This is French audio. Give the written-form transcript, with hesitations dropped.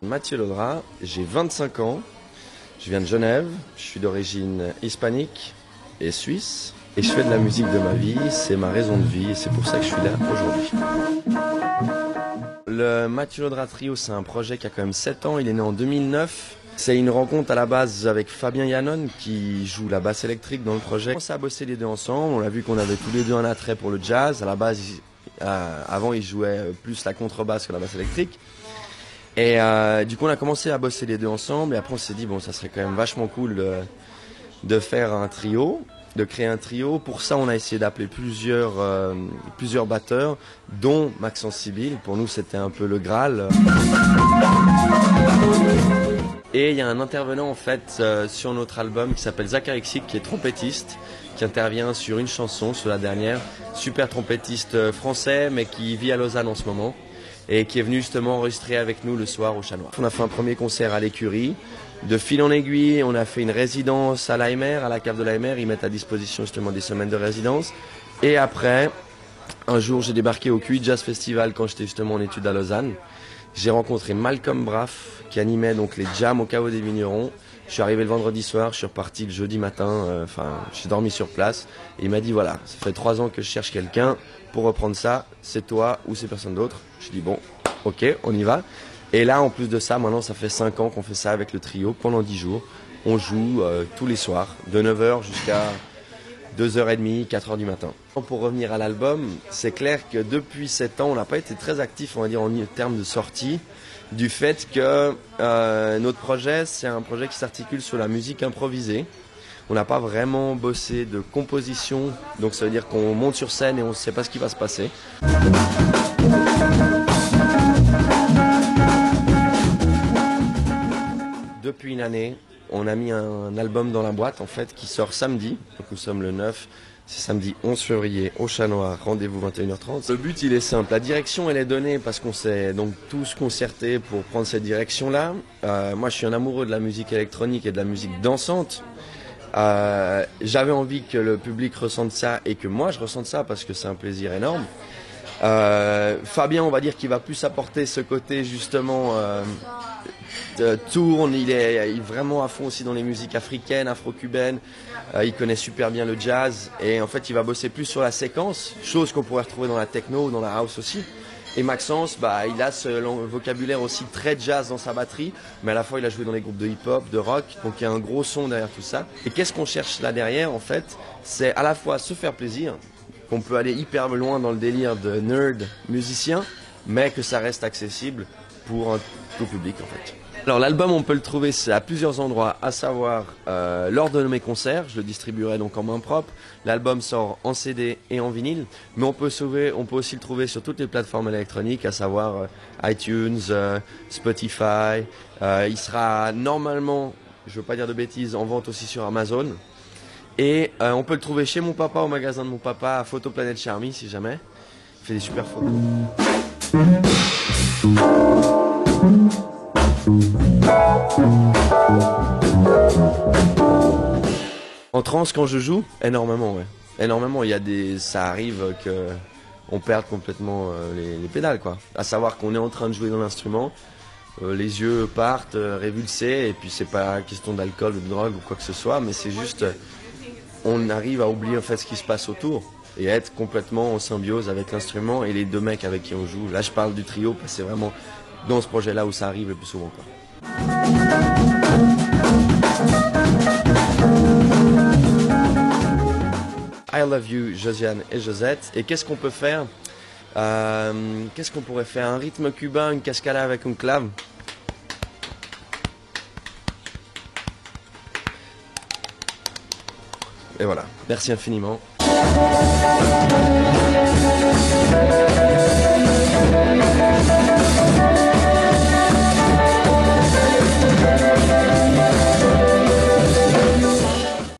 Mathieu Laudrat, j'ai 25 ans, je viens de Genève, je suis d'origine hispanique et suisse et je fais de la musique de ma vie, c'est ma raison de vie et c'est pour ça que je suis là aujourd'hui. Le Mathieu Laudrat Trio, c'est un projet qui a quand même 7 ans, il est né en 2009. C'est une rencontre à la base avec Fabien Yannon qui joue la basse électrique dans le projet. On s'est bossé les deux ensemble, on a vu qu'on avait tous les deux un attrait pour le jazz. À la base, avant il jouait plus la contrebasse que la basse électrique. Et du coup on a commencé à bosser les deux ensemble et après on s'est dit bon ça serait quand même vachement cool de faire un trio, de créer un trio. Pour ça on a essayé d'appeler plusieurs batteurs dont Maxence Sibyl, pour nous c'était un peu le Graal. Et il y a un intervenant en fait sur notre album qui s'appelle Zachary Xick qui est trompettiste, qui intervient sur une chanson, sur la dernière, super trompettiste français mais qui vit à Lausanne en ce moment. Et qui est venu justement enregistrer avec nous le soir au Chat Noir. On a fait un premier concert à l'Écurie. De fil en aiguille, on a fait une résidence à l'AMR, à la cave de l'AMR. Ils mettent à disposition justement des semaines de résidence. Et après, un jour, j'ai débarqué au QI Jazz Festival quand j'étais justement en études à Lausanne. J'ai rencontré Malcolm Braff qui animait donc les jams au Caveau des Vignerons. Je suis arrivé le vendredi soir, je suis reparti le jeudi matin, j'ai dormi sur place. Et il m'a dit voilà, ça fait 3 ans que je cherche quelqu'un pour reprendre ça, c'est toi ou c'est personne d'autre. Je dis bon, ok, on y va. Et là, en plus de ça, maintenant ça fait 5 ans qu'on fait ça avec le trio pendant 10 jours. On joue tous les soirs, de 9h jusqu'à 2h30, 4h du matin. Pour revenir à l'album, c'est clair que depuis 7 ans, on n'a pas été très actifs, on va dire, en termes de sortie. Du fait que notre projet, c'est un projet qui s'articule sur la musique improvisée. On n'a pas vraiment bossé de composition, donc ça veut dire qu'on monte sur scène et on ne sait pas ce qui va se passer. Depuis une année, on a mis un album dans la boîte en fait qui sort samedi, donc nous sommes le 9. C'est samedi 11 février au Chat Noir, rendez-vous 21h30. Le but il est simple, la direction elle est donnée parce qu'on s'est donc tous concertés pour prendre cette direction-là. Moi je suis un amoureux de la musique électronique et de la musique dansante. J'avais envie que le public ressente ça et que moi je ressente ça parce que c'est un plaisir énorme. Fabien on va dire qu'il va plus apporter ce côté justement tourne, il est vraiment à fond aussi dans les musiques africaines, afro-cubaines, il connaît super bien le jazz et en fait il va bosser plus sur la séquence, chose qu'on pourrait retrouver dans la techno ou dans la house aussi. Et Maxence, il a ce vocabulaire aussi très jazz dans sa batterie, mais à la fois il a joué dans les groupes de hip-hop, de rock, donc il y a un gros son derrière tout ça. Et qu'est-ce qu'on cherche là derrière en fait? C'est à la fois se faire plaisir, qu'on peut aller hyper loin dans le délire de nerd musicien, mais que ça reste accessible pour tout public en fait. Alors l'album on peut le trouver à plusieurs endroits, à savoir lors de mes concerts, je le distribuerai donc en main propre. L'album sort en CD et en vinyle, mais on peut aussi le trouver sur toutes les plateformes électroniques, à savoir iTunes, Spotify. Il sera normalement, je veux pas dire de bêtises, en vente aussi sur Amazon. Et on peut le trouver chez mon papa, au magasin de mon papa, à Photoplanète Charmy si jamais. Il fait des super photos. En trance quand je joue, énormément, ouais. Énormément, ça arrive que on perde complètement les pédales, quoi. À savoir qu'on est en train de jouer dans l'instrument, les yeux partent révulsés, et puis c'est pas question d'alcool ou de drogue ou quoi que ce soit, mais c'est juste, on arrive à oublier en fait ce qui se passe autour et à être complètement en symbiose avec l'instrument et les deux mecs avec qui on joue. Là, je parle du trio parce que c'est vraiment dans ce projet-là où ça arrive le plus souvent, quoi. I love you, Josiane et Josette. Et qu'est-ce qu'on peut faire? Qu'est-ce qu'on pourrait faire? Un rythme cubain, une cascada avec une clave. Et voilà. Merci infiniment.